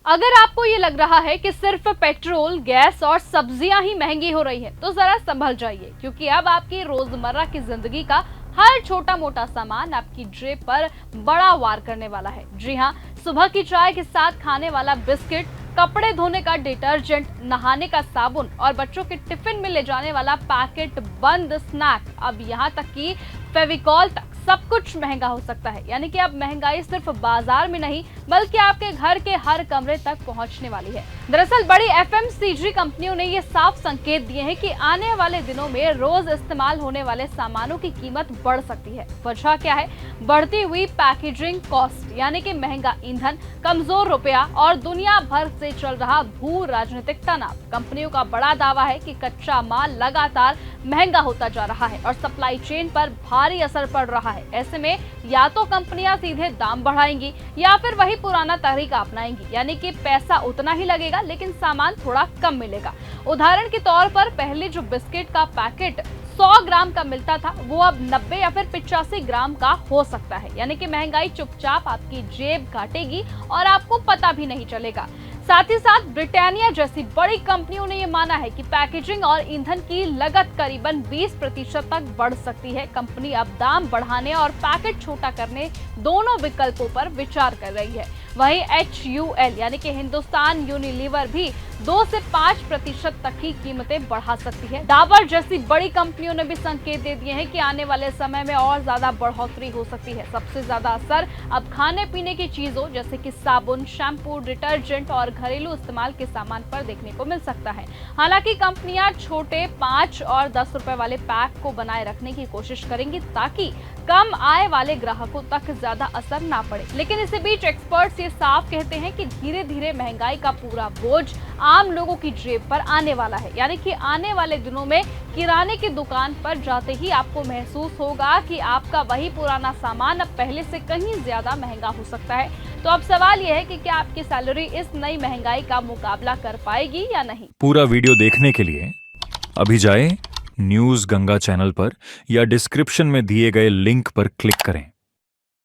अगर आपको ये लग रहा है कि सिर्फ पेट्रोल, गैस और सब्जियां ही महंगी हो रही है तो जरा संभल जाइए, क्योंकि अब आपकी रोजमर्रा की जिंदगी का हर छोटा मोटा सामान आपकी जेब पर बड़ा वार करने वाला है। जी हाँ, सुबह की चाय के साथ खाने वाला बिस्किट, कपड़े धोने का डिटर्जेंट, नहाने का साबुन और बच्चों के टिफिन में ले जाने वाला पैकेट बंद स्नैक, अब यहाँ तक कि फेविकॉल तक सब कुछ महंगा हो सकता है। यानी कि अब महंगाई सिर्फ बाजार में नहीं बल्कि आपके घर के हर कमरे तक पहुंचने वाली है। दरअसल बड़ी एफएमसीजी कंपनियों ने ये साफ संकेत दिए हैं कि आने वाले दिनों में रोज इस्तेमाल होने वाले सामानों की कीमत बढ़ सकती है। वजह क्या है? बढ़ती हुई पैकेजिंग कॉस्ट, यानी कि महंगा ईंधन, कमजोर रुपया और दुनिया भर से चल रहा भू राजनीतिक तनाव। कंपनियों का बड़ा दावा है कि कच्चा माल लगातार महंगा होता जा रहा है और सप्लाई चेन पर भारी असर पड़ रहा है। ऐसे में या तो कंपनियां सीधे दाम बढ़ाएंगी या फिर वही पुराना तरीका अपनाएंगी, यानी कि पैसा उतना ही लगेगा लेकिन सामान थोड़ा कम मिलेगा। उदाहरण के तौर पर पहले जो बिस्किट का पैकेट 100 ग्राम का मिलता था वो अब 90 या फिर 85 ग्राम का हो सकता है। यानी कि महंगाई चुपचाप आपकी जेब काटेगी और आपको पता भी नहीं चलेगा। साथ ही साथ ब्रिटानिया जैसी बड़ी कंपनियों ने यह माना है कि पैकेजिंग और ईंधन की लागत करीबन 20% तक बढ़ सकती है। कंपनी अब दाम बढ़ाने और पैकेट छोटा करने दोनों विकल्पों पर विचार कर रही है। वहीं HUL यानी कि हिंदुस्तान यूनिलीवर भी 2 से 5% तक की कीमतें बढ़ा सकती है। डाबर जैसी बड़ी कंपनियों ने भी संकेत दे दिए हैं कि आने वाले समय में और ज्यादा बढ़ोतरी हो सकती है। सबसे ज्यादा असर अब खाने पीने की चीजों जैसे कि साबुन, शैम्पू, डिटर्जेंट और घरेलू इस्तेमाल के सामान पर देखने को मिल सकता है। हालांकि कंपनियां छोटे 5 और 10 रुपए वाले पैक को बनाए रखने की कोशिश करेंगी ताकि कम आय वाले ग्राहकों तक ज्यादा असर ना पड़े। लेकिन इसी बीच एक्सपर्ट्स ये साफ कहते हैं कि धीरे धीरे महंगाई का पूरा बोझ आम लोगों की जेब पर आने वाला है। यानी कि आने वाले दिनों में किराने की दुकान पर जाते ही आपको महसूस होगा कि आपका वही पुराना सामान अब पहले से कहीं ज्यादा महंगा हो सकता है। तो अब सवाल यह है कि क्या आपकी सैलरी इस नई महंगाई का मुकाबला कर पाएगी या नहीं। पूरा वीडियो देखने के लिए अभी जाएं न्यूज़ गंगा चैनल पर या डिस्क्रिप्शन में दिए गए लिंक पर क्लिक करें।